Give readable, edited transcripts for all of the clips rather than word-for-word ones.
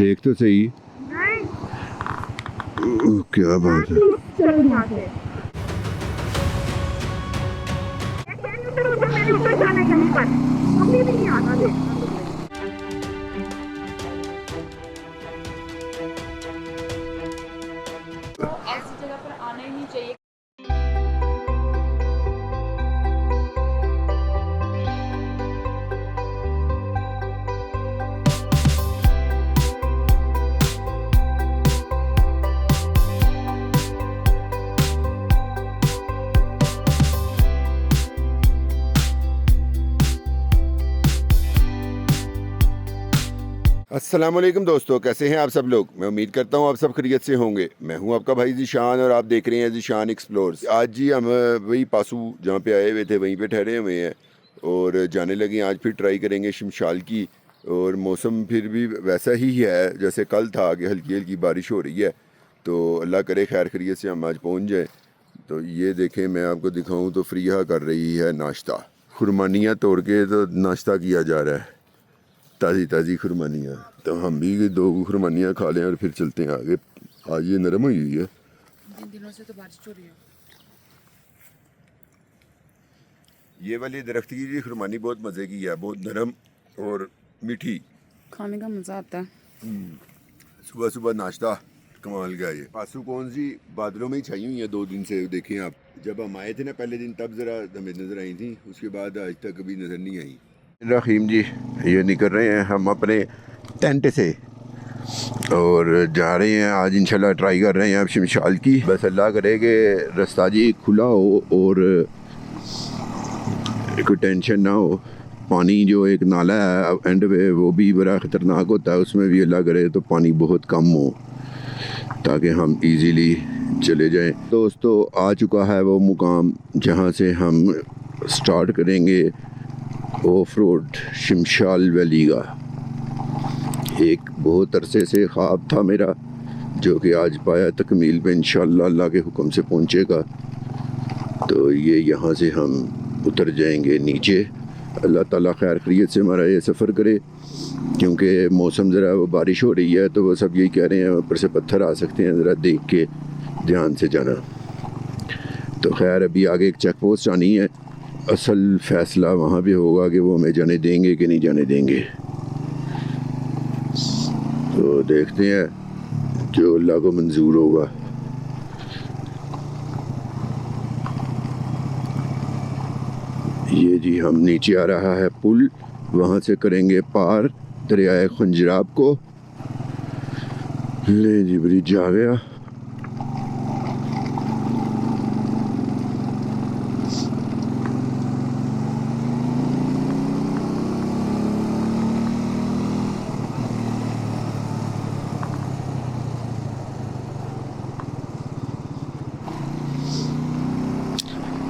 देख तो सही। क्या बात है। ऐसी जगह पर आना ही नहीं चाहिए। अस्सलाम वालेकुम दोस्तों, कैसे हैं आप सब लोग। मैं उम्मीद करता हूं आप सब खैरियत से होंगे। मैं हूं आपका भाई ज़ीशान और आप देख रहे हैं ज़ीशान एक्सप्लोर्स। आज जी हम वही पासू जहां पे आए हुए थे वहीं पे ठहरे हुए हैं और जाने लगे। आज फिर ट्राई करेंगे शमशाल की। और मौसम फिर भी वैसा ही है जैसे कल था कि हल्की हल्की बारिश हो रही है। तो अल्लाह करे खैर खैरियत से हम आज पहुँच जाए। तो ये देखें, मैं आपको दिखाऊँ तो फ्रिया कर रही है नाश्ता। खुरमानियाँ तोड़ के तो नाश्ता किया जा रहा है, ताज़ी ताज़ी खुरमानियाँ। तो हम भी 2 खुरमानियाँ खा लें और फिर चलते हैं आगे। आज ये नरम हुई हुई है। 3 दिनों से तो बारिश हो रही है। ये वाली दरख्त की जी खुरमानी बहुत मज़े की है, बहुत नरम और मीठी। खाने का मज़ा आता है। सुबह सुबह नाश्ता कमाल का। ये पासू कौन सी बादलों में ही छाई हुई है 2 दिन से। देखें आप, जब हम आए थे ना पहले दिन तब ज़रा हमें नज़र आई थी, उसके बाद आज तक कभी नज़र नहीं आई। रहीम जी ये निकल रहे हैं हम अपने टेंट से और जा रहे हैं आज इंशाल्लाह। ट्राई कर रहे हैं अब शमशाल की। बस अल्लाह करे कि रास्ता जी खुला हो और कोई टेंशन ना हो। पानी जो एक नाला है एंड पे वो भी बड़ा ख़तरनाक होता है, उसमें भी अल्लाह करे तो पानी बहुत कम हो ताकि हम इजीली चले जाएं। दोस्तों आ चुका है वो मुकाम जहां से हम स्टार्ट करेंगे ऑफ रोड शमशाल वैली का। एक बहुत अरसे से ख्वाब था मेरा जो कि आज पाया तकमील पे इंशाअल्लाह अल्लाह के हुक्म से पहुँचेगा। तो ये यहाँ से हम उतर जाएंगे नीचे। अल्लाह ताला खैर खैरियत से हमारा ये सफ़र करे, क्योंकि मौसम ज़रा वो बारिश हो रही है तो वो सब यही कह रहे हैं ऊपर से पत्थर आ सकते हैं, ज़रा देख के ध्यान से जाना। तो खैर अभी आगे एक चेक पोस्ट आनी है, असल फ़ैसला वहाँ पे होगा कि वो हमें जाने देंगे कि नहीं जाने देंगे। तो देखते हैं जो अल्लाह को मंजूर होगा। ये जी हम नीचे आ रहा है पुल, वहाँ से करेंगे पार दरियाए खंजराब को। ले जी ब्रिज आ गया।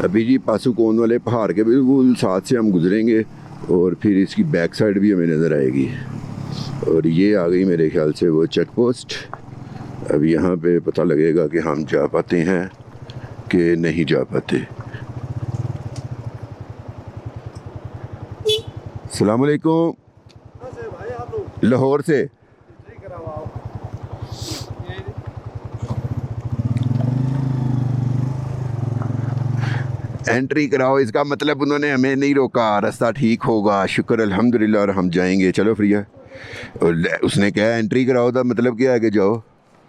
अभी जी पासुकोन वाले पहाड़ के बिल्कुल साथ से हम गुजरेंगे और फिर इसकी बैक साइड भी हमें नज़र आएगी। और ये आ गई मेरे ख्याल से वो चेक पोस्ट। अब यहाँ पे पता लगेगा कि हम जा पाते हैं कि नहीं जा पाते। अस्सलाम वालेकुम। लाहौर से। एंट्री कराओ, इसका मतलब उन्होंने हमें नहीं रोका, रास्ता ठीक होगा शुक्र अल्हम्दुलिल्लाह और हम जाएंगे। चलो फ्री है। और उसने कहा एंट्री कराओ था मतलब क्या है कि जाओ।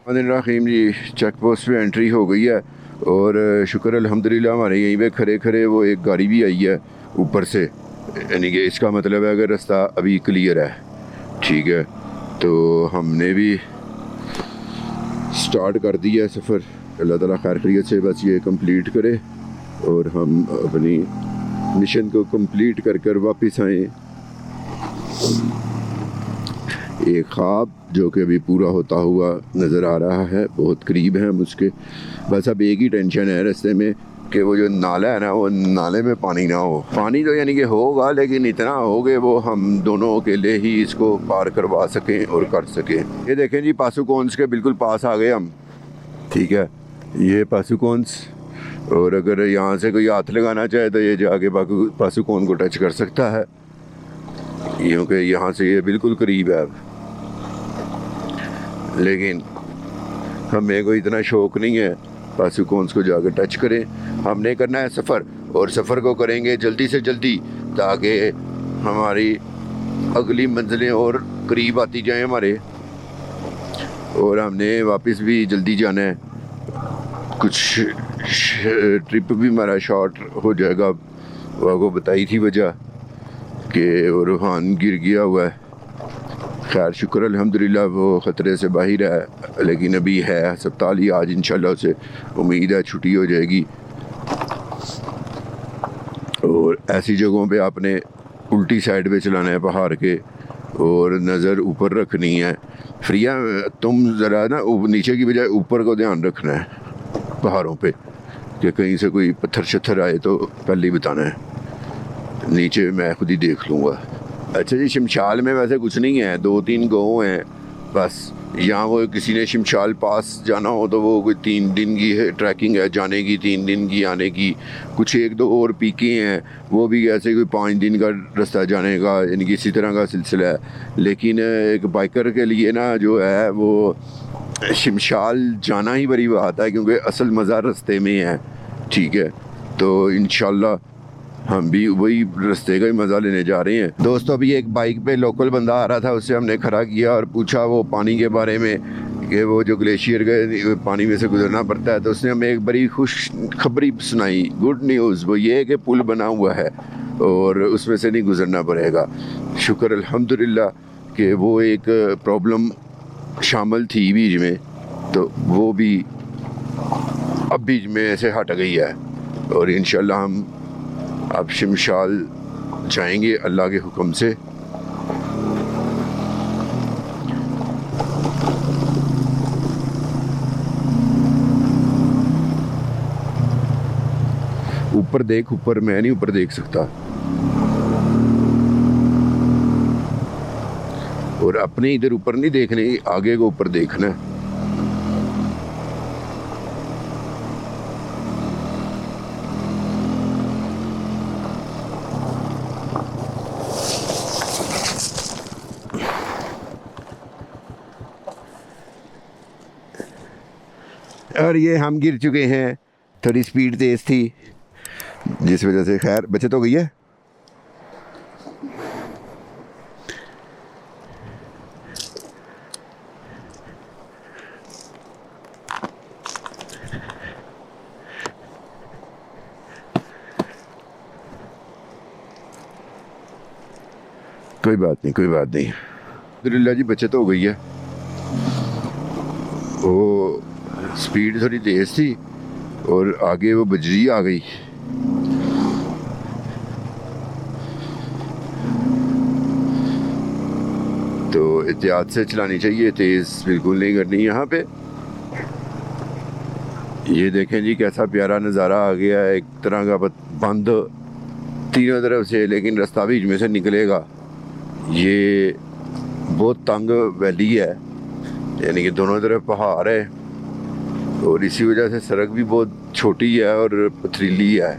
रहीम जी चेक पोस्ट पे एंट्री हो गई है और शुक्र अल्हम्दुलिल्लाह हमारे यहीं पे खड़े खड़े वो एक गाड़ी भी आई है ऊपर से, यानी कि इसका मतलब है कि रास्ता अभी क्लियर है। ठीक है, तो हमने भी स्टार्ट कर दिया सफ़र। अल्लाह ताला खैर खैरियत से बस ये कंप्लीट करे और हम अपनी मिशन को कंप्लीट कर कर वापस आए। एक ख्वाब जो कि अभी पूरा होता हुआ नज़र आ रहा है, बहुत करीब है हम उसके। बस अब एक ही टेंशन है रास्ते में कि वो जो नाला है ना, वो नाले में पानी ना हो। पानी तो यानी कि होगा लेकिन इतना हो कि वो हम दोनों अकेले ही इसको पार करवा सकें और कर सकें। ये देखें जी पासुकोन्स के बिल्कुल पास आ गए हम। ठीक है, ये पासुकोन्स, और अगर यहाँ से कोई हाथ लगाना चाहे तो ये जाके पासुकोन को टच कर सकता है, क्योंकि यहाँ से ये बिल्कुल करीब है। अब लेकिन हमें कोई इतना शौक़ नहीं है पासुकोंस को जाकर टच करें। हमने करना है सफ़र, और सफ़र को करेंगे जल्दी से जल्दी ताकि हमारी अगली मंजिलें और करीब आती जाएं हमारे, और हमने वापस भी जल्दी जाना है। कुछ ट्रिप भी हमारा शॉर्ट हो जाएगा। वो आपको बताई थी वजह कि रूहान गिर गया हुआ है। खैर शुक्र अल्हम्दुलिल्लाह वो ख़तरे से बाहर है, लेकिन अभी है अस्पताल ही। आज इंशाल्लाह से उम्मीद है छुट्टी हो जाएगी। और ऐसी जगहों पे आपने उल्टी साइड पे चलाना है पहाड़ के, और नज़र ऊपर रखनी है। फ्रिया तुम ज़रा ना नीचे की बजाय ऊपर को ध्यान रखना है पहाड़ों पे, कि कहीं से कोई पत्थर शत्थर आए तो पहले ही बताना है। नीचे मैं खुद ही देख लूँगा। अच्छा जी, शमशाल में वैसे कुछ नहीं है, 2-3 गाँव हैं बस। यहाँ वो किसी ने शमशाल पास जाना हो तो वो कोई 3 दिन की है ट्रैकिंग है जाने की, 3 दिन की आने की। कुछ 1-2 और पीके हैं, वो भी ऐसे कोई 5 दिन का रास्ता जाने का, यानी कि इसी तरह का सिलसिला है। लेकिन एक बाइकर के लिए ना जो है वो शमशाल जाना ही बड़ी बात है, क्योंकि असल मज़ा रास्ते में है। ठीक है, तो इंशाल्लाह हम भी वही रास्ते का ही मज़ा लेने जा रहे हैं। दोस्तों अभी एक बाइक पे लोकल बंदा आ रहा था, उससे हमने खड़ा किया और पूछा वो पानी के बारे में, कि वो जो ग्लेशियर के पानी में से गुजरना पड़ता है। तो उसने हमें एक बड़ी खुश खबरी सुनाई, गुड न्यूज़। वो ये है कि पुल बना हुआ है और उसमें से नहीं गुजरना पड़ेगा। शुक्र अल्हम्दुलिल्लाह कि वो एक प्रॉब्लम शामिल थी बीच में, तो वो भी अब बीच में से हट गई है। और इंशाल्लाह हम अब शमशाल जाएंगे अल्लाह के हुक्म से। ऊपर देख, ऊपर मैं नहीं ऊपर देख सकता। और अपने इधर ऊपर नहीं देखने, आगे को ऊपर देखना है। और ये हम गिर चुके हैं, थोड़ी स्पीड तेज़ थी जिस वजह से खैर बचत हो गई है। कोई बात नहीं, कोई बात नहीं, अल्हम्दुलिल्लाह जी बचत हो गई है। वो स्पीड थोड़ी तेज़ थी और आगे वो बजरी आ गई। तो एहतियात से चलानी चाहिए, तेज़ बिल्कुल नहीं करनी। यहाँ पे ये देखें जी कैसा प्यारा नज़ारा आ गया है, एक तरह का बंद तीनों तरफ से, लेकिन रास्ता बीच में से निकलेगा। ये बहुत तंग वैली है, यानी कि दोनों तरफ पहाड़ है, और इसी वजह से सड़क भी बहुत छोटी है और पथरीली है।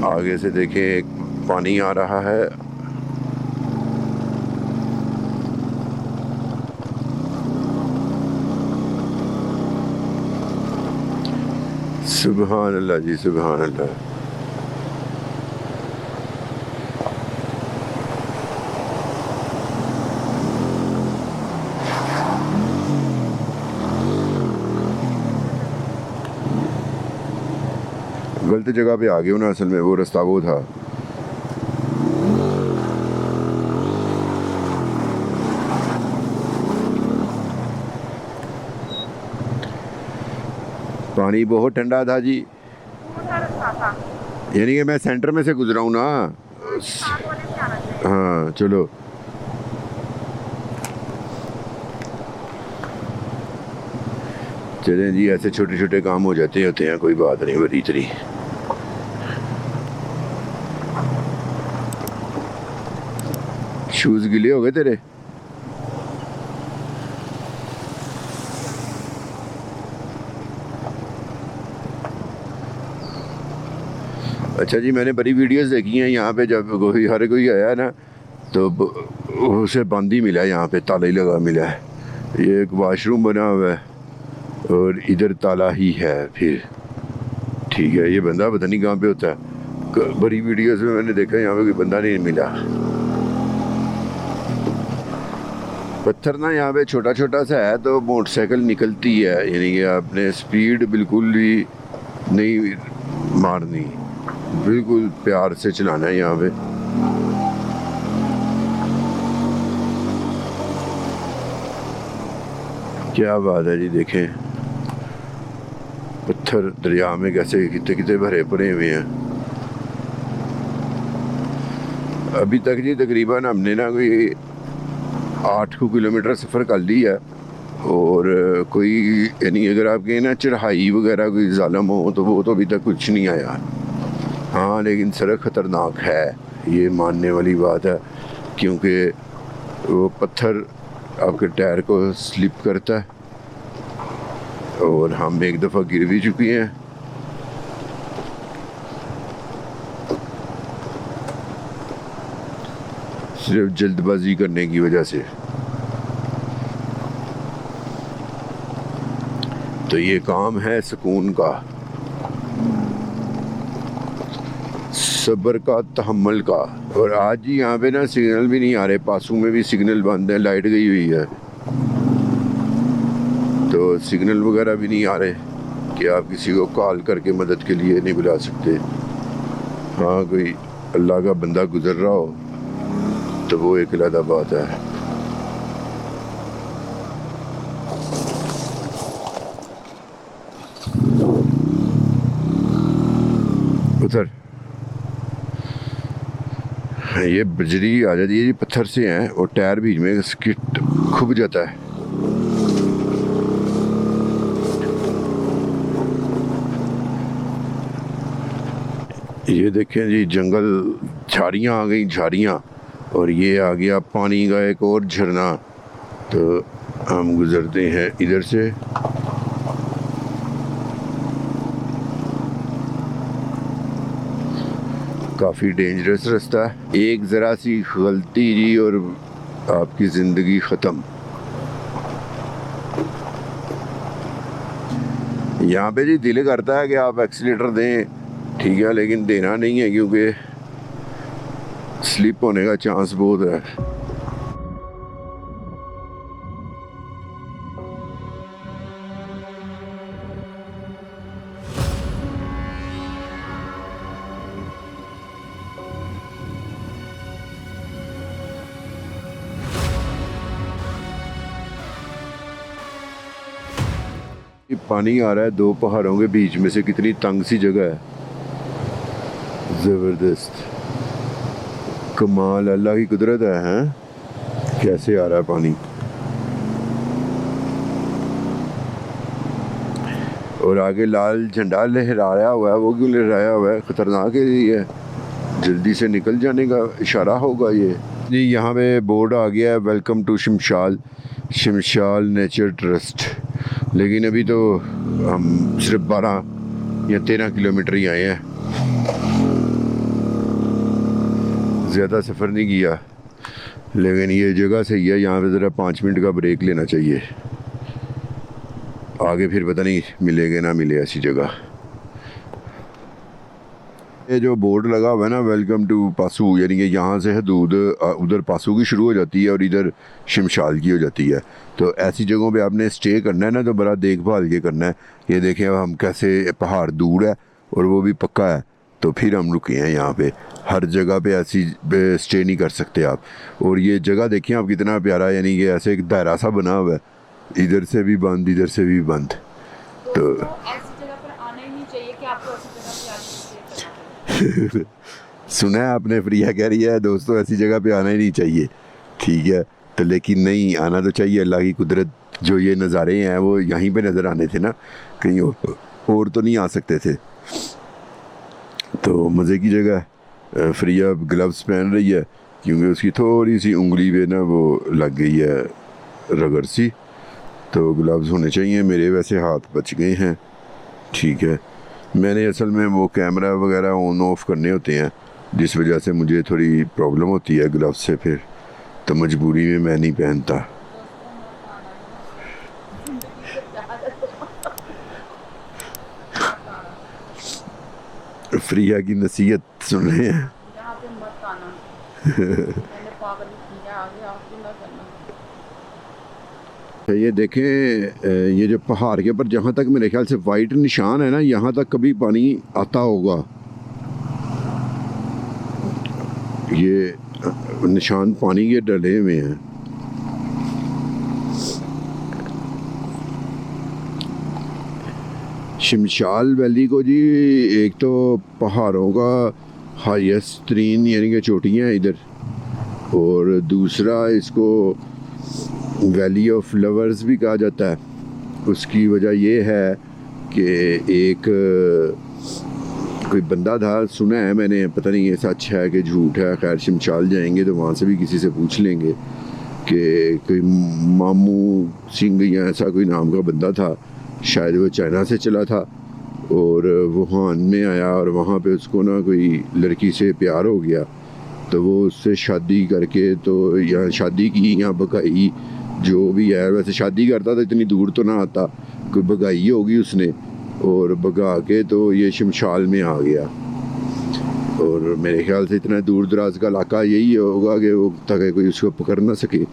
आगे से देखें एक पानी आ रहा है। सुभान अल्लाह जी, सुभान अल्लाह। गलत जगह पे आ गए ना, असल में वो रास्ता वो था। पानी बहुत ठंडा था जी, यानी कि मैं सेंटर में से गुजरा हूँ ना। हाँ चलो, चलें जी, ऐसे छोटे छोटे काम हो जाते होते हैं, कोई बात नहीं बड़ी इतनी। शूज़ गिले हो गए तेरे? अच्छा जी, मैंने बड़ी वीडियोस देखी हैं यहाँ पे, जब कोई हर कोई आया ना तो उसे बंद ही मिला है, यहाँ पे ताला ही लगा मिला है। ये एक वाशरूम बना हुआ है और इधर ताला ही है फिर। ठीक है, ये बंदा पता नहीं कहाँ पे होता है। बड़ी वीडियोस में मैंने देखा यहाँ पे कोई बंदा नहीं मिला। पत्थर ना यहाँ पे छोटा छोटा सा है तो मोटरसाइकिल निकलती है, यानी कि आपने स्पीड बिल्कुल भी नहीं मारनी, बिल्कुल प्यार से चलाना है यहाँ पे। क्या बात है जी, देखें पत्थर दरिया में कैसे कितने कितने भरे पड़े हुए हैं। अभी तक जी तकरीबन हमने ना कोई 8 किलोमीटर सफ़र कर लिया और कोई यानी अगर आपके ना चढ़ाई वगैरह कोई ज़ालम हो तो वो तो अभी तक कुछ नहीं आया। हाँ, लेकिन सड़क ख़तरनाक है, ये मानने वाली बात है, क्योंकि वो पत्थर आपके टायर को स्लिप करता है और हम एक दफ़ा गिर भी चुके हैं। सिर्फ जल्दबाजी करने की वजह से। तो ये काम है सुकून का, सब्र का, तहम्मुल का। और आज ही यहाँ पे ना सिग्नल भी नहीं आ रहे, पासों में भी सिग्नल बंद है, लाइट गई हुई है तो सिग्नल वगैरह भी नहीं आ रहे कि आप किसी को कॉल करके मदद के लिए नहीं बुला सकते। हाँ, कोई अल्लाह का बंदा गुजर रहा हो तो वो एक अलग बात है। उधर ये बजरी आ जाती है जी, पत्थर से हैं और टायर बीच में स्किट खुब जाता है। ये देखें जी, जंगल, झाड़ियाँ आ गई, झाड़ियाँ, और ये आ गया पानी का एक और झरना। तो हम गुजरते हैं इधर से। काफ़ी डेंजरस रास्ता है, एक ज़रा सी गलती जी और आपकी ज़िंदगी ख़त्म। यहाँ पे जी दिल करता है कि आप एक्सीलेटर दें, ठीक है, लेकिन देना नहीं है क्योंकि स्लिप होने का चांस बहुत है। ये पानी आ रहा है दो पहाड़ों के बीच में से, कितनी तंग सी जगह है, ज़बरदस्त, कमाल, अल्लाह की कुदरत है, हैं? कैसे आ रहा है पानी। और आगे लाल झंडा लहराया हुआ है, वो क्यों लहराया हुआ है? ख़तरनाक है ये, जल्दी से निकल जाने का इशारा होगा ये जी। यहाँ पे बोर्ड आ गया है, वेलकम टू शिमशाल, शिमशाल नेचर ट्रस्ट। लेकिन अभी तो हम सिर्फ 12 या 13 किलोमीटर ही आए हैं, ज़्यादा सफ़र नहीं किया। लेकिन ये जगह सही है, यहाँ पे ज़रा 5 मिनट का ब्रेक लेना चाहिए, आगे फिर पता नहीं मिलेगा ना मिले ऐसी जगह। ये जो बोर्ड लगा हुआ है ना, वेलकम टू पासू, यानी कि यहाँ से हदूद उधर पासू की शुरू हो जाती है और इधर शिमशाल की हो जाती है। तो ऐसी जगहों पे आपने स्टे करना है ना तो बड़ा देखभाल के करना है। ये देखें हम कैसे, पहाड़ दूर है और वो भी पक्का है, तो फिर हम रुके हैं यहाँ पे। हर जगह पे ऐसी स्टे नहीं कर सकते आप। और ये जगह देखिए आप, कितना प्यारा, यानी कि ऐसे एक दायरा सा बना हुआ है, इधर से भी बंद, इधर से भी बंद। तो ऐसी जगह पर आना ही नहीं चाहिए कि आपको ऐसी जगह पे आके स्टे करना पड़े। सुना है आपने, प्रिया कह रही है दोस्तों ऐसी जगह पे आना ही नहीं चाहिए, ठीक है, तो लेकिन नहीं, आना तो चाहिए। अल्लाह की कुदरत, जो ये नज़ारे हैं वो यहीं पे नज़र आने थे ना, कहीं और तो नहीं आ सकते थे। तो मज़े की जगह। प्रिया ग्लव्स पहन रही है क्योंकि उसकी थोड़ी सी उंगली पे ना वो लग गई है रगड़ सी, तो ग्लव्स होने चाहिए। मेरे वैसे हाथ बच गए हैं, ठीक है। मैंने असल में वो कैमरा वगैरह ऑन ऑफ करने होते हैं जिस वजह से मुझे थोड़ी प्रॉब्लम होती है ग्लव्स से, फिर तो मजबूरी में मैं नहीं पहनता। फ्रिया की नसीहत सुन रहे हैं। यहाँ पे मत आना। मैंने पागल किया, आगे आपको ना करना। ये देखें, ये जो पहाड़ के ऊपर जहाँ तक मेरे ख्याल से वाइट निशान है ना, यहाँ तक कभी पानी आता होगा। ये निशान पानी के डले हुए हैं। शिमशाल वैली को जी एक तो पहाड़ों का हाईएस्ट तरीन यानी कि चोटियाँ हैं इधर, और दूसरा इसको वैली ऑफ लवर्स भी कहा जाता है। उसकी वजह ये है कि एक कोई बंदा था, सुना है मैंने, पता नहीं ये सच है कि झूठ है। खैर शिमशाल जाएंगे तो वहाँ से भी किसी से पूछ लेंगे कि कोई मामू सिंह या ऐसा कोई नाम का बंदा था, शायद वो चाइना से चला था और वुहान में आया और वहाँ पे उसको ना कोई लड़की से प्यार हो गया, तो वो उससे शादी करके तो या शादी की या बकाई जो भी है, वैसे शादी करता तो इतनी दूर तो ना आता, कोई बगाई होगी उसने और बगा के तो ये शिमशाल में आ गया। और मेरे ख्याल से इतना दूर दराज का इलाका यही होगा कि वो ताकि कोई उसको पकड़ ना सके,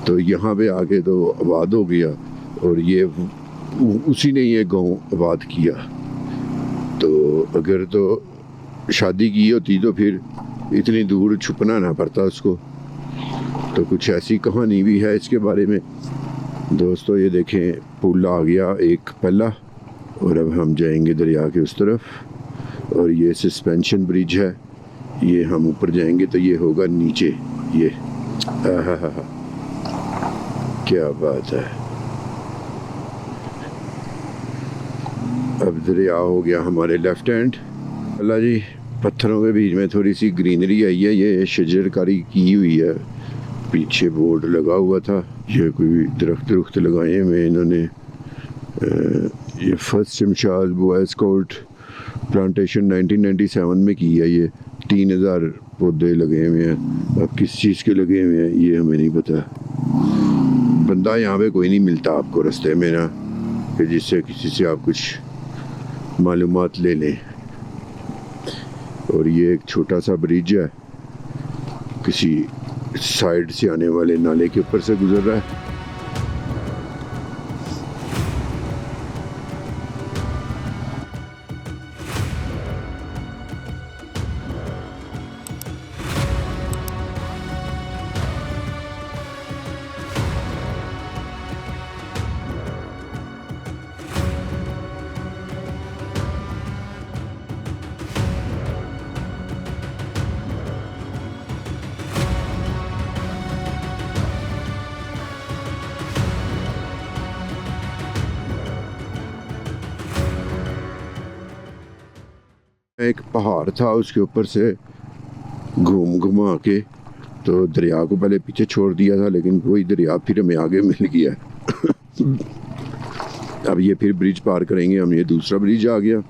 तो यहाँ पे आके तो आबाद हो गया और ये उसी ने ये गांव आबाद किया। तो अगर तो शादी की होती तो फिर इतनी दूर छुपना ना पड़ता उसको। तो कुछ ऐसी कहानी भी है इसके बारे में। दोस्तों ये देखें, पुल आ गया एक पहला और अब हम जाएंगे दरिया के उस तरफ, और ये सस्पेंशन ब्रिज है। ये हम ऊपर जाएंगे तो ये होगा नीचे। ये क्या बात है। अब दरिया हो गया हमारे लेफ्ट हैंड। अल्लाह जी, पत्थरों के बीच में थोड़ी सी ग्रीनरी आई है, ये शजरकारी की हुई है। पीछे बोर्ड लगा हुआ था, ये कोई दरख्त लगाए हुए इन्होंने। ये फर्स्ट शिमशाल बॉय स्काउट प्लांटेशन 1997 में की है। ये 3000 पौधे लगे हुए हैं। अब किस चीज़ के लगे हुए हैं ये हमें नहीं पता। बंदा यहाँ पे कोई नहीं मिलता आपको रास्ते में ना, कि जिससे किसी से आप कुछ मालूमात ले लें। और ये एक छोटा सा ब्रिज है, किसी साइड से आने वाले नाले के ऊपर से गुजर रहा है। एक पहाड़ था, उसके ऊपर से घुमा के तो दरिया को पहले पीछे छोड़ दिया था, लेकिन वही दरिया फिर हमें आगे मिल गया। अब ये फिर ब्रिज पार करेंगे हम, ये दूसरा ब्रिज आ गया।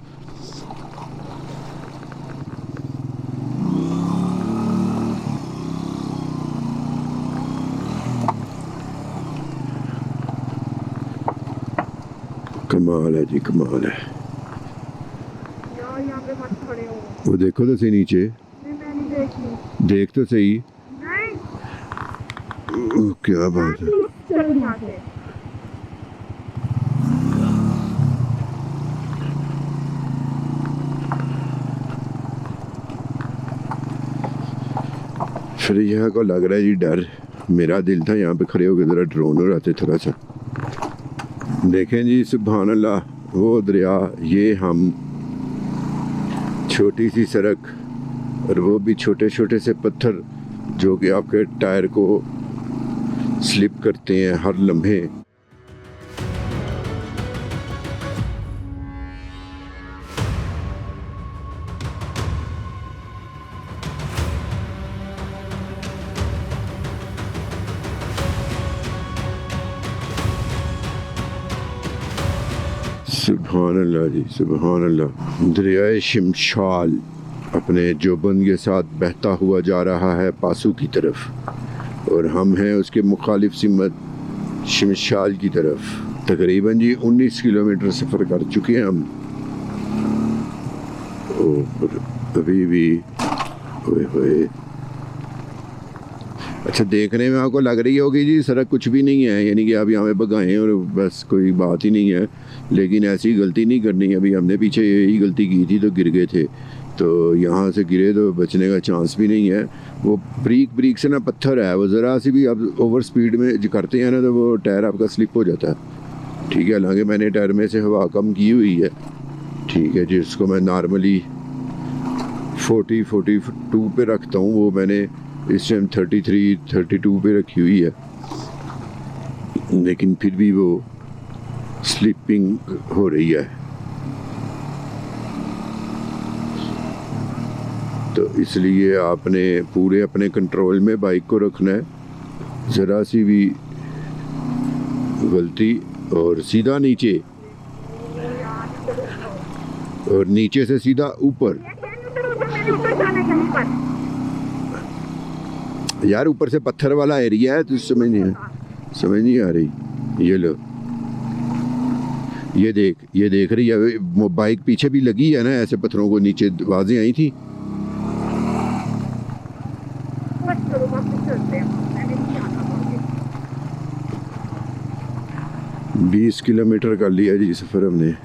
कमाल है जी, कमाल है। यहाँ पे मत खड़े हो। वो देखो तो सही नीचे, मैं नहीं देखी। देख तो सही। नहीं। क्या बात है। चलो यहाँ से। फिर यहाँ को लग रहा है जी डर। मेरा दिल था यहाँ पे खड़े होकर ज़रा ड्रोन हो रहे थोड़ा सा। देखें जी, सुभान अल्लाह, वो दरिया, ये हम, छोटी सी सड़क और वो भी छोटे छोटे से पत्थर जो कि आपके टायर को स्लिप करते हैं हर लम्हे। सुभान अल्लाह जी, सुभान अल्लाह। दरियाए शिमशाल अपने जोबन के साथ बहता हुआ जा रहा है पासू की तरफ और हम हैं उसके मुखालिफ सिमत शमशाल की तरफ। तकरीबन जी 19 किलोमीटर सफ़र कर चुके हैं हम और अभी भी ओए अच्छा देखने में आपको लग रही होगी जी सड़क कुछ भी नहीं है, यानी कि आप यहाँ पे भगाएं और बस कोई बात ही नहीं है, लेकिन ऐसी गलती नहीं करनी। अभी हमने पीछे यही गलती की थी तो गिर गए थे, तो यहाँ से गिरे तो बचने का चांस भी नहीं है। वो ब्रीक से ना पत्थर है, वो ज़रा सी भी आप ओवर स्पीड में जो करते हैं ना तो वो टायर आपका स्लिप हो जाता है। ठीक है, हालांकि मैंने टायर में से हवा कम की हुई है, ठीक है, जिसको मैं नॉर्मली 42 पे रखता हूँ, वो मैंने इस टाइम 32 पे रखी हुई है, लेकिन फिर भी वो स्लिपिंग हो रही है। तो इसलिए आपने पूरे अपने कंट्रोल में बाइक को रखना है, ज़रा सी भी गलती और सीधा नीचे और नीचे से सीधा ऊपर। यार ऊपर से पत्थर वाला एरिया है तो समझ नहीं आ रही। ये लो, ये देख रही है बाइक पीछे भी लगी है ना, ऐसे पत्थरों को नीचे आवाजें आई थी। हैं 20 किलोमीटर कर लिया जी सफ़र हमने। है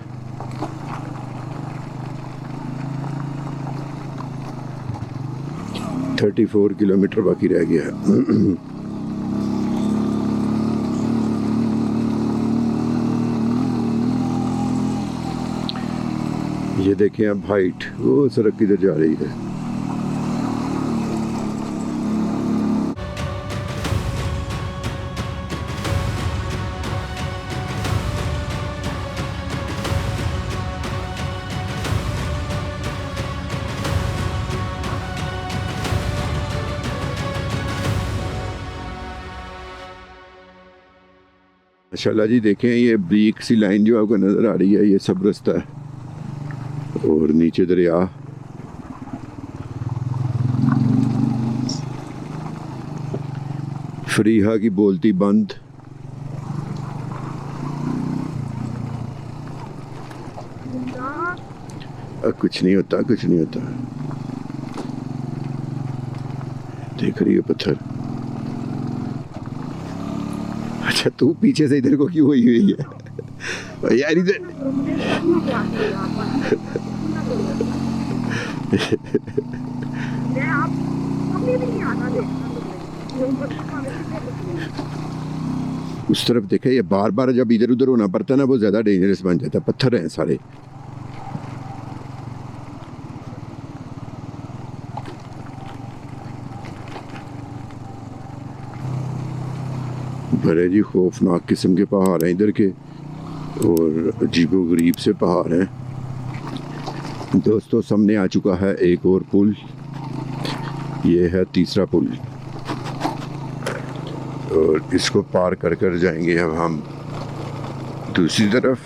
34 किलोमीटर बाकी रह गया है। ये देखें अब हाइट, वो सड़क किधर जा रही है। माशाल्लाह जी, देखें ये ब्रीक सी लाइन जो आपको नज़र आ रही है, ये सब रास्ता है और नीचे दरिया। फरीहा की बोलती बंद। कुछ नहीं होता, कुछ नहीं होता। देख रही है पत्थर। अच्छा तू पीछे से इधर को क्यों हुई है यार? इधर उस तरफ देखे, ये बार बार जब इधर उधर होना पड़ता है ना, वो ज्यादा डेंजरस बन जाता है। पत्थर हैं सारे। बड़े जी खौफनाक किस्म के पहाड़ हैं इधर के और अजीबो गरीब से पहाड़ हैं। दोस्तों सामने आ चुका है एक और पुल, ये है तीसरा पुल और इसको पार कर कर जाएंगे अब हम दूसरी तरफ।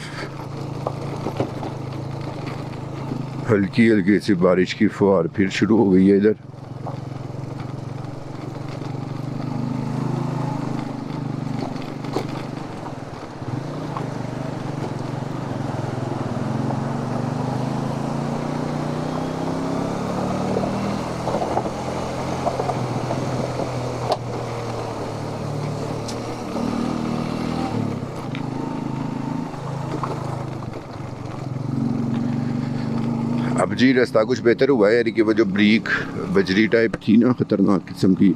हल्की हल्की सी बारिश की फुहार फिर शुरू हो गई है इधर। अब जी रास्ता कुछ बेहतर हुआ है, यानी कि वो जो ब्रीक बजरी टाइप थी ना ख़तरनाक किस्म की,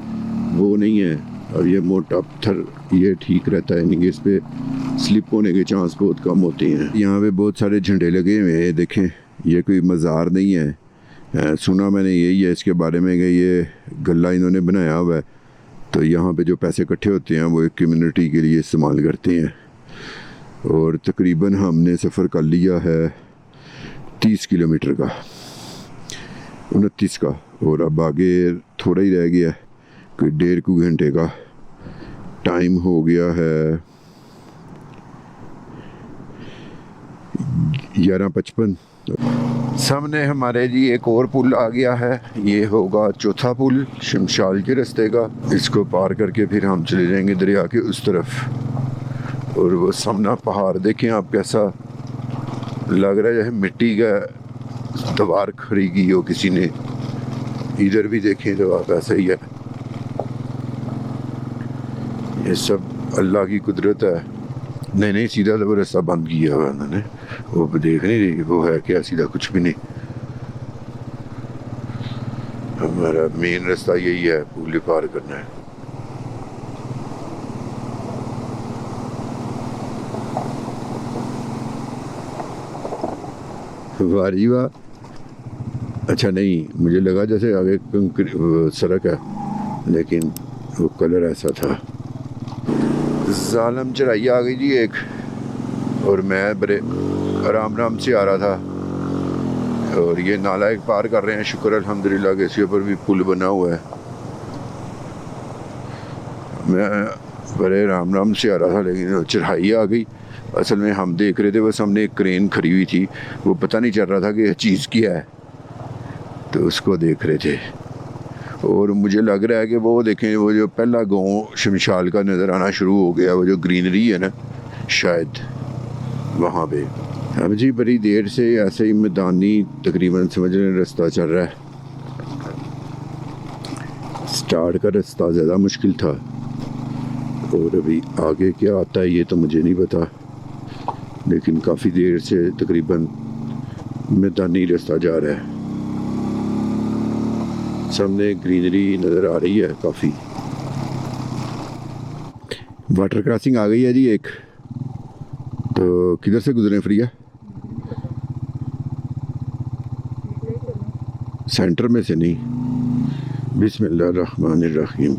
वो नहीं है। और ये मोटा पत्थर ये ठीक रहता है, यानी कि इस पर स्लिप होने के चांस बहुत कम होते हैं। यहाँ पे बहुत सारे झंडे लगे हुए हैं, देखें ये कोई मज़ार नहीं है। सुना मैंने यही है इसके बारे में कि ये गला इन्होंने बनाया हुआ है, तो यहाँ पे जो पैसे इकट्ठे होते हैं वो एक कम्युनिटी के लिए इस्तेमाल करते हैं। और तकरीबन हमने सफ़र कर लिया है 30 किलोमीटर का, 29 का, और अब आगे थोड़ा ही रह गया, कोई 1.5 घंटे का। टाइम हो गया है 11:55। सामने हमारे जी एक और पुल आ गया है, ये होगा चौथा पुल शमशाल के रास्ते का। इसको पार करके फिर हम चले जाएंगे दरिया के उस तरफ। और वो सामना पहाड़ देखें आप, कैसा लग रहा है जैसे मिट्टी का दीवार खड़ी की हो किसी ने। इधर भी देखें तो आप ऐसा ही है। ये सब अल्लाह की कुदरत है। नहीं नहीं, सीधा तो रास्ता बंद किया हुआ उन्होंने, वो देख नहीं रही वो है क्या, सीधा कुछ भी नहीं। हमारा मेन रास्ता यही है, पुल पार करना है। वारी वाह, अच्छा नहीं, मुझे लगा जैसे आगे सड़क है, लेकिन वो कलर ऐसा था। जालम चढ़ाई आ गई जी एक, और मैं बड़े आराम से आ रहा था, और ये नाला एक पार कर रहे हैं। शुक्र अल्हम्दुलिल्लाह के इसके ऊपर भी पुल बना हुआ है। मैं बड़े आराम से आ रहा था, लेकिन चढ़ाई आ गई। असल में हम देख रहे थे, बस हमने एक क्रेन खड़ी हुई थी, वो पता नहीं चल रहा था कि यह चीज़ क्या है, तो उसको देख रहे थे। और मुझे लग रहा है कि वो देखें, वो जो पहला गांव शमशाल का नज़र आना शुरू हो गया, वो जो ग्रीनरी है ना, शायद वहाँ पे। अब जी बड़ी देर से ऐसे ही मैदानी तकरीबन समझ रहे रास्ता चल रहा है। स्टार्ट का रास्ता ज़्यादा मुश्किल था, और अभी आगे क्या आता है ये तो मुझे नहीं पता, लेकिन काफ़ी देर से तकरीबन मैदानी रास्ता जा रहा है। सामने ग्रीनरी नज़र आ रही है काफ़ी। वाटर क्रॉसिंग आ गई है जी एक, तो किधर से गुजरे फ्रिया? सेंटर में से नहीं। बिस्मिल्लाहिर्रहमानिर्रहीम।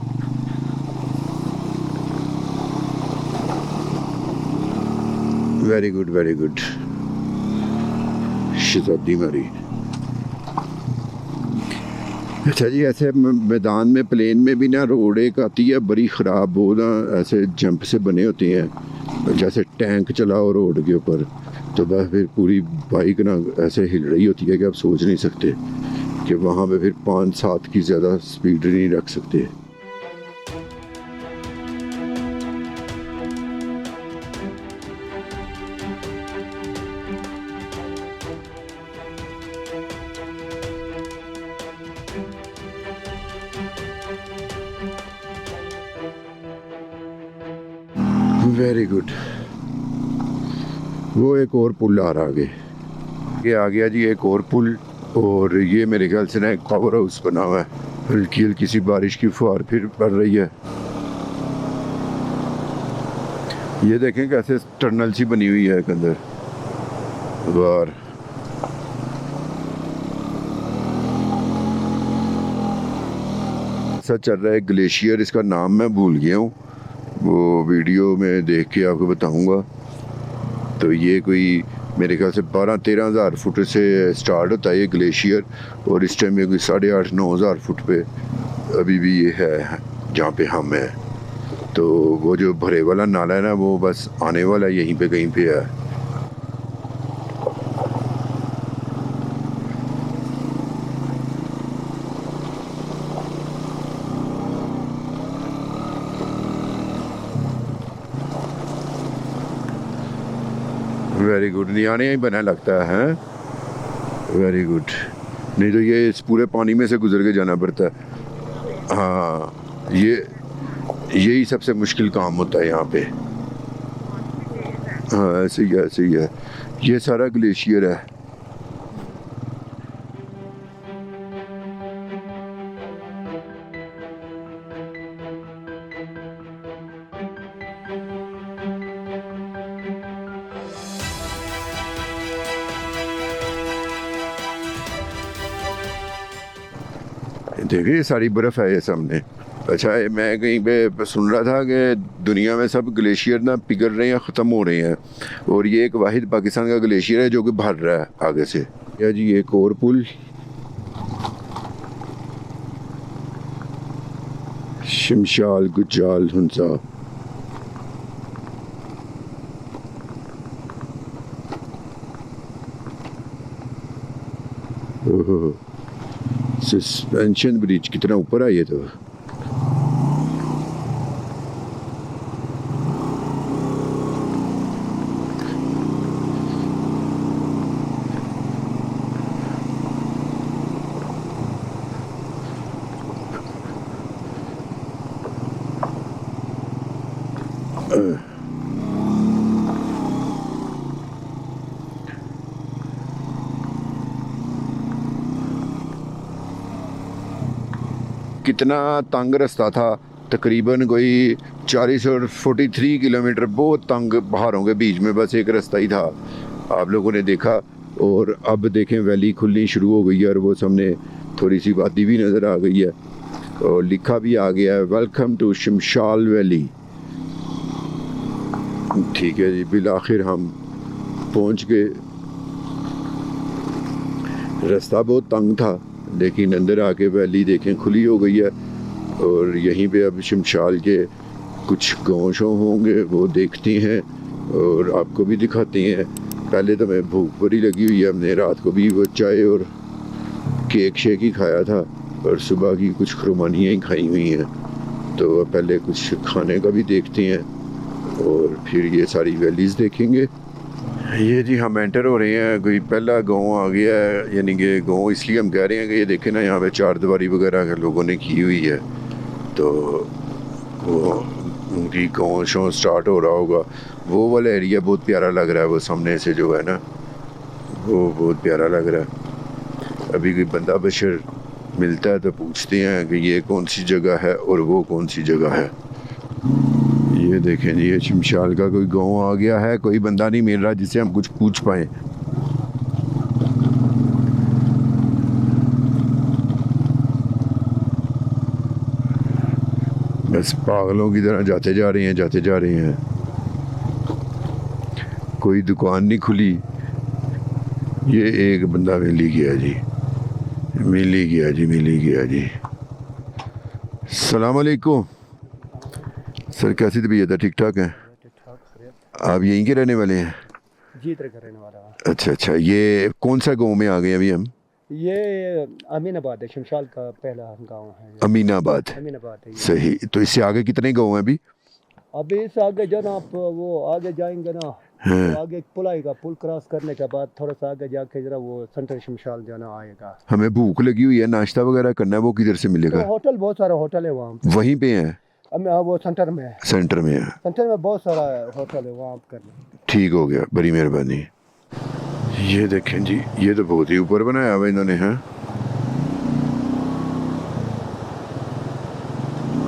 Very good very good. शहजादी मारी। अच्छा जी, ऐसे मैदान में प्लेन में भी ना रोड एक आती है बड़ी ख़राब, वो ना ऐसे जंप से बने होते हैं, जैसे टैंक चलाओ रोड के ऊपर, तो बस फिर पूरी बाइक ना ऐसे हिल रही होती है कि आप सोच नहीं सकते कि वहाँ पे फिर 5-7 की ज़्यादा स्पीड नहीं रख सकते। Very good. वो एक और पुल आ रहा आगे, ये आ गया जी एक और पुल, और ये मेरे ख्याल से ना एक पावर हाउस बना हुआ है। हल्की हल्की सी बारिश की फुहार फिर पड़ रही है। ये देखें कैसे टनल सी बनी हुई है एक अंदर बाहर। ऐसा चल रहा है ग्लेशियर, इसका नाम मैं भूल गया हूँ, वो वीडियो में देख के आपको बताऊंगा। तो ये कोई मेरे ख्याल से 12-13 हज़ार फुट से स्टार्ट होता है ये ग्लेशियर, और इस टाइम में कोई 8,500-9 हज़ार फुट पे अभी भी ये है जहाँ पे हम हैं। तो वो जो भरे वाला नाला है ना, वो बस आने वाला यहीं पे कहीं पे है। Very good. नियाने ही बना लगता है। Very good. नहीं तो ये इस पूरे पानी में से गुजर के जाना पड़ता है। हाँ, यही सबसे मुश्किल काम होता है यहाँ पे। हाँ ऐसे ही है। ये सारा ग्लेशियर है। देखिए सारी बर्फ़ है ये सामने। अच्छा, मैं कहीं पे सुन रहा था कि दुनिया में सब ग्लेशियर ना पिघल रहे हैं, ख़त्म हो रहे हैं, और ये एक वाहिद पाकिस्तान का ग्लेशियर है जो कि भर रहा है आगे से। या जी एक और पुल, शमशाल गुजाल हंसा। ओहो, सस्पेंशन ब्रिज कितना ऊपर है ये तो। कितना तंग रास्ता था, तकरीबन कोई 40 और 43 किलोमीटर, बहुत तंग पहाड़ों के बीच में बस एक रास्ता ही था, आप लोगों ने देखा। और अब देखें वैली खुलनी शुरू हो गई है और वो सामने थोड़ी सी वादी भी नज़र आ गई है और लिखा भी आ गया है, वेलकम टू शमशाल वैली। ठीक है जी, बिल आखिर हम पहुंच गए। रास्ता बहुत तंग था लेकिन अंदर आके वैली देखें खुली हो गई है और यहीं पे अब शमशाल के कुछ गाँव शो होंगे वो देखते हैं और आपको भी दिखाते हैं। पहले तो मैं भूख बड़ी लगी हुई है, हमने रात को भी वो चाय और केक शेक ही खाया था और सुबह की कुछ खुरमानियाँ ही खाई हुई हैं, तो पहले कुछ खाने का भी देखते हैं और फिर ये सारी वैलीज़ देखेंगे। ये जी हम एंटर हो रहे हैं, कोई पहला गांव आ गया है, यानी कि गांव इसलिए हम कह रहे हैं कि ये देखें ना यहाँ पे चार दीवारी वगैरह लोगों ने की हुई है, तो वो उनकी गाँव शो स्टार्ट हो रहा होगा। वो वाला एरिया बहुत प्यारा लग रहा है, वो सामने से जो है ना वो बहुत प्यारा लग रहा है। अभी कोई बंदा बशर मिलता है तो पूछते हैं कि ये कौन सी जगह है और वो कौन सी जगह है। ये देखें जी, ये शमशाल का कोई गांव आ गया है, कोई बंदा नहीं मिल रहा जिससे हम कुछ पूछ पाए। बस पागलों की तरह जाते जा रहे हैं, जाते जा रहे हैं, कोई दुकान नहीं खुली। ये एक बंदा मिल ही गया जी, मिल ही गया जी, मिल ही गया जी। सलाम अलैकुम सर, कैसी तबीयत है? ठीक ठाक है? आप यहीं के रहने वाले हैं? जी इधर का रहने वाला हूँ। अच्छा अच्छा, ये कौन सा गांव में आ गए अभी हम? ये अमीनाबाद है, शमशाल का पहला गांव है ये। अमीनाबाद, अमीनाबाद है ये। सही। तो इससे आगे कितने गांव हैं अभी? अभी इस आगे जो ना आप वो आगे जाएंगे ना, हाँ। तो आगे एक पुल आएगा, पुल क्रॉस करने के बाद थोड़ा सा आगे जाके जरा वो सेंटर शमशाल जो ना आएगा। हमें भूख लगी हुई है, नाश्ता वगैरह करना है, वो किधर से तो मिलेगा? होटल, बहुत सारे होटल है वहाँ पे। वहीं पे है? वो सेंटर में है। सेंटर में है? सेंटर में बहुत सारा होटल है वहाँ पे करना। ठीक हो गया, बड़ी मेहरबानी। ये देखें जी, ये तो बहुत ही ऊपर बनाया हुआ इन्होंने। हैं,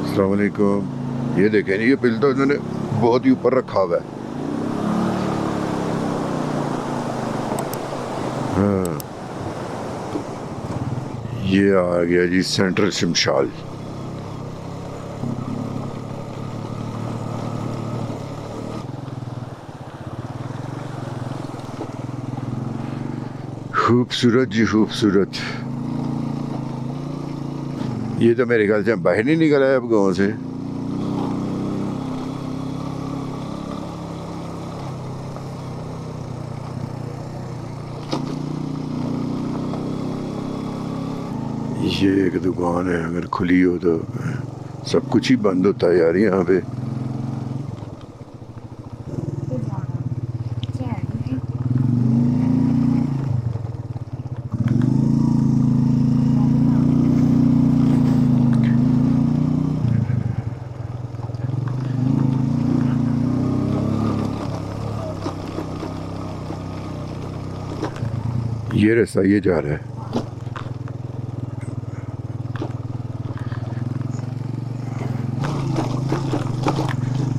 अस्सलाम वालेकुम। ये देखें जी, ये बिल तो इन्होंने बहुत ही ऊपर रखा हुआ है। हाँ, ये आ गया जी सेंट्रल शमशाल। खूबसूरत जी खूबसूरत। ये तो मेरे ख्याल से बाहर नहीं निकला है अब गाँव से। ये एक दुकान है, अगर खुली हो तो सब कुछ ही बंद होता है यार यहाँ पे। ये रास्ता ये जा रहा है।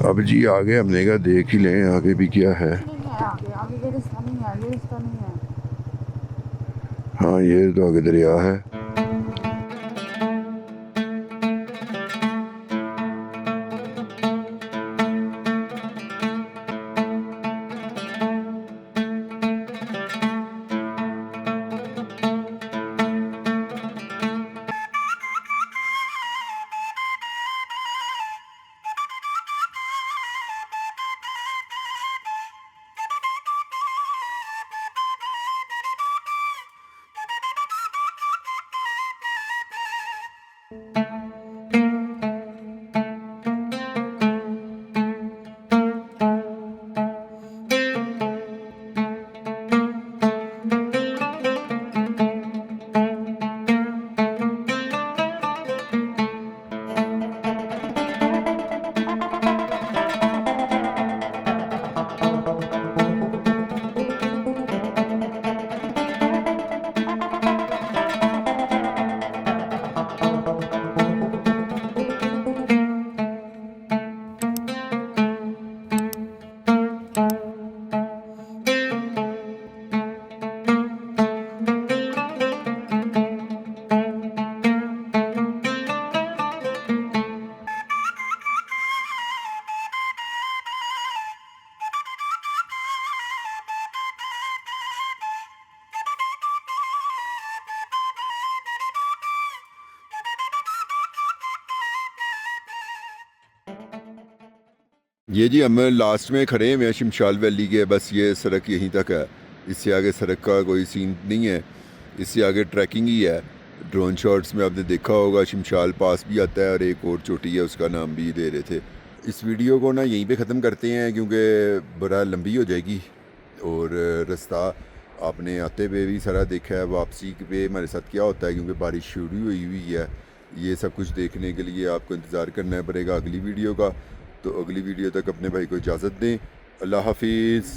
अब जी आगे हमने कहा देख ही लें आगे भी क्या है। आगे आगे ये रास्ता नहीं है, ये रास्ता नहीं है। हाँ, ये तो आगे दरिया है। ये जी हम लास्ट में खड़े हुए हैं शमशाल वैली के, बस ये सड़क यहीं तक है, इससे आगे सड़क का कोई सीन नहीं है, इससे आगे ट्रैकिंग ही है। ड्रोन शॉट्स में आपने देखा होगा शमशाल पास भी आता है और एक और चोटी है उसका नाम भी दे रहे थे। इस वीडियो को ना यहीं पे ख़त्म करते हैं क्योंकि बड़ा लंबी हो जाएगी और रास्ता आपने आते हुए भी सारा देखा है, वापसी पे हमारे साथ क्या होता है क्योंकि बारिश शुरू हुई है। ये सब कुछ देखने के लिए आपको इंतज़ार करना पड़ेगा अगली वीडियो का। तो अगली वीडियो तक अपने भाई को इजाज़त दें। अल्लाह हाफिज़।